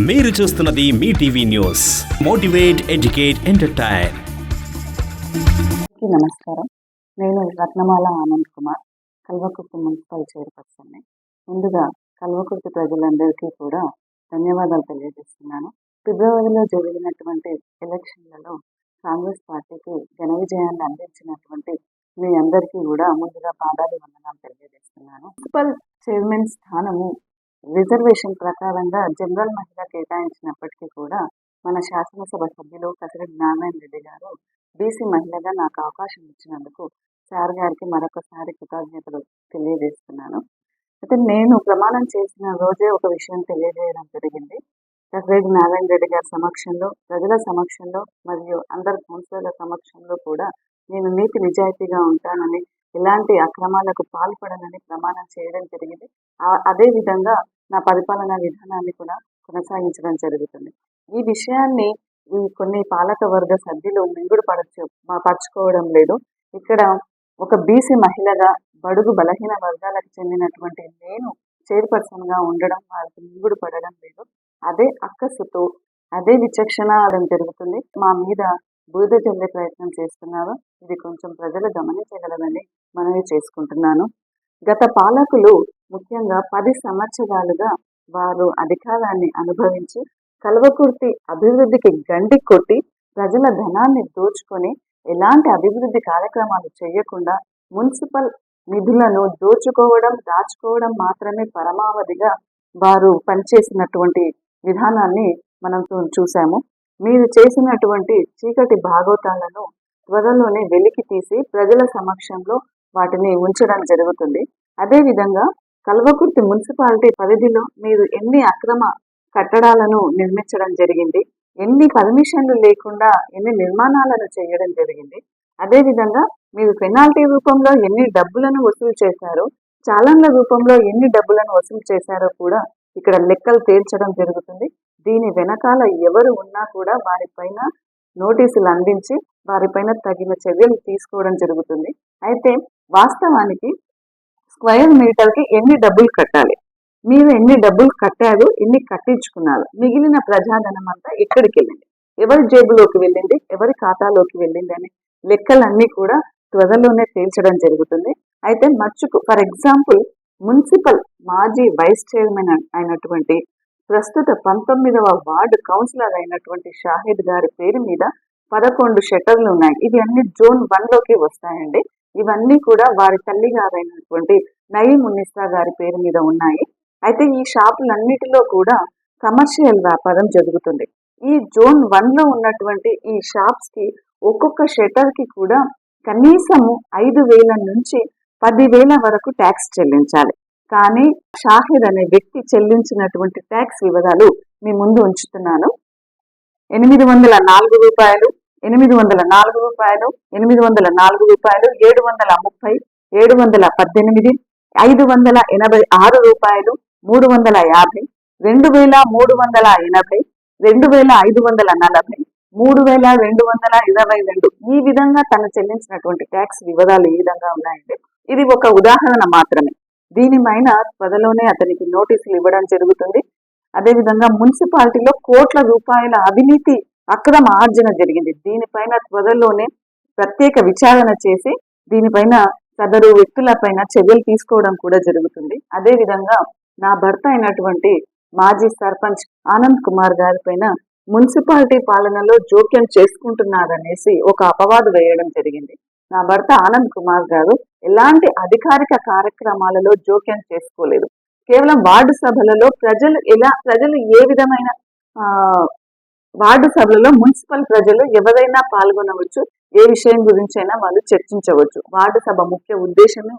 మీరు చూస్తున్నది మీ TV news. Motivate, educate, entertain. నమస్కారం. నేను రత్నమాల ఆనంద్ కుమార్, కల్వకుర్తి మున్సిపల్ చైర్పర్సన్ని. ముందుగా కల్వకుర్తి ప్రజలందరికీ కూడా ధన్యవాదాలు తెలియజేస్తున్నాను. ఫిబ్రవరిలో జరిగినటువంటి ఎలక్షన్లలో కాంగ్రెస్ పార్టీకి ఘన విజయాన్ని అందించినటువంటి మీ అందరికీ కూడా ముందుగా పాదాలు వందనాలు తెలియజేస్తున్నాను. మున్సిపల్ చైర్మన్ స్థానము రిజర్వేషన్ ప్రకారంగా జనరల్ మహిళ కేటాయించినప్పటికీ కూడా మన శాసనసభ సభ్యులు కసిరెడ్డి నారాయణ రెడ్డి గారు బీసీ మహిళగా నాకు అవకాశం ఇచ్చినందుకు సార్ గారికి మరొకసారి కృతజ్ఞతలు తెలియజేస్తున్నాను. అయితే నేను ప్రమాణం చేసిన రోజే ఒక విషయం తెలియజేయడం జరిగింది. కసిరెడ్డి నారాయణ రెడ్డి గారి సమక్షంలో, ప్రజల సమక్షంలో మరియు అందరి కౌన్సిలర్ల సమక్షంలో కూడా నేను నీతి నిజాయితీగా ఉంటానని, ఎలాంటి అక్రమాలకు పాల్పడనని ప్రమాణం చేయడం జరిగింది. అదే విధంగా నా పరిపాలనా విధానాన్ని కూడా కొనసాగించడం జరుగుతుంది. ఈ విషయాన్ని ఈ కొన్ని పాలక వర్గ సభ్యులు మింగుడు పరచుకోవడం లేదు. ఇక్కడ ఒక బీసీ మహిళగా బడుగు బలహీన వర్గాలకు చెందినటువంటి నేను చైర్పర్సన్ గా ఉండడం వారికి మింగుడు పడడం లేదు. అదే అక్కసుతో అదే విచక్షణ జరుగుతుంది. మా మీద బూడిద చల్లే ప్రయత్నం చేస్తున్నారు. ఇది కొంచెం ప్రజలు గమనించగలరని మనవి చేసుకుంటున్నాను. గత పాలకులు ముఖ్యంగా 10 సంవత్సరాలుగా వారు అధికారాన్ని అనుభవించి కల్వకుర్తి అభివృద్ధికి గండి కొట్టి ప్రజల ధనాన్ని దోచుకొని ఎలాంటి అభివృద్ధి కార్యక్రమాలు చేయకుండా మున్సిపల్ నిధులను దాచుకోవడం మాత్రమే పరమావధిగా వారు పనిచేసినటువంటి విధానాన్ని మనం చూసాము. మీరు చేసినటువంటి చీకటి భాగోతాలను త్వరలోనే వెలికి తీసి ప్రజల సమక్షంలో వాటిని ఉంచడం జరుగుతుంది. అదేవిధంగా కల్వకుర్తి మున్సిపాలిటీ పరిధిలో మీరు ఎన్ని అక్రమ కట్టడాలను నిర్మించడం జరిగింది, ఎన్ని పర్మిషన్లు లేకుండా ఎన్ని నిర్మాణాలను చేయడం జరిగింది, అదేవిధంగా మీరు పెనాల్టీ రూపంలో ఎన్ని డబ్బులను వసూలు చేశారో, చాలన్ల రూపంలో ఎన్ని డబ్బులను వసూలు చేశారో కూడా ఇక్కడ లెక్కలు తేల్చడం జరుగుతుంది. దీని వెనకాల ఎవరు ఉన్నా కూడా వారిపైన నోటీసులు అందించి వారిపైన తగిన చర్యలు తీసుకోవడం జరుగుతుంది. అయితే వాస్తవానికి స్క్వేర్ మీటర్కి ఎన్ని డబ్బులు కట్టాలి, మీరు ఎన్ని డబ్బులు కట్టారు, ఎన్ని కట్టించుకున్నారు, మిగిలిన ప్రజాధనం అంతా ఎక్కడికి వెళ్ళింది, ఎవరి జేబులోకి వెళ్ళింది, ఎవరి ఖాతాలోకి వెళ్ళింది అనే లెక్కలన్నీ కూడా త్వరలోనే తేల్చడం జరుగుతుంది. అయితే ఫర్ ఎగ్జాంపుల్ మున్సిపల్ మాజీ వైస్ చైర్మన్ అయినటువంటి ప్రస్తుత 19వ వార్డు కౌన్సిలర్ అయినటువంటి షాహిద్ గారి పేరు మీద 11 షట్టర్లు ఉన్నాయి. ఇవి అన్ని జోన్ 1లోకి వస్తాయండి. ఇవన్నీ కూడా వారి తల్లి గారైనటువంటి నయీం ఉన్నిసా గారి పేరు మీద ఉన్నాయి. అయితే ఈ షాపులన్నిటిలో కూడా కమర్షియల్ వ్యాపారం జరుగుతుంది. ఈ జోన్ 1లో ఉన్నటువంటి ఈ షాప్స్ కి ఒక్కొక్క షట్టర్ కి కూడా కనీసము 5,000 నుంచి 10,000 వరకు ట్యాక్స్ చెల్లించాలి. కానీ షాహిద్ అనే వ్యక్తి చెల్లించినటువంటి ట్యాక్స్ వివరాలు మీ ముందు ఉంచుతున్నాను. 804 రూపాయలు, 804 రూపాయలు, 804 రూపాయలు, 730, 718, 586 రూపాయలు, 350, 2,380, 2,540, 3,222 ఈ విధంగా తను చెల్లించినటువంటి ట్యాక్స్ వివరాలు ఈ విధంగా ఉన్నాయండి. ఇది ఒక ఉదాహరణ మాత్రమే. దీనిపైన త్వరలోనే అతనికి నోటీసులు ఇవ్వడం జరుగుతుంది. అదేవిధంగా మున్సిపాలిటీలో కోట్ల రూపాయల అవినీతి అక్రమ ఆర్జన జరిగింది. దీనిపైన త్వరలోనే ప్రత్యేక విచారణ చేసి దీనిపైన సదరు వ్యక్తులపైన చర్యలు తీసుకోవడం కూడా జరుగుతుంది. అదేవిధంగా నా భర్త అయినటువంటి మాజీ సర్పంచ్ ఆనంద్ కుమార్ గారి పైన మున్సిపాలిటీ పాలనలో జోక్యం చేసుకుంటున్నారనేసి ఒక అపవాదు వేయడం జరిగింది. నా భర్త ఆనంద్ కుమార్ గారు ఎలాంటి అధికారిక కార్యక్రమాలలో జోక్యం చేసుకోలేదు. కేవలం వార్డు సభలలో ప్రజలు ఏ విధమైన వార్డు సభలలో మున్సిపల్ ప్రజలు ఎవరైనా పాల్గొనవచ్చు, ఏ విషయం గురించి అయినా వాళ్ళు చర్చించవచ్చు. వార్డు సభ ముఖ్య ఉద్దేశమే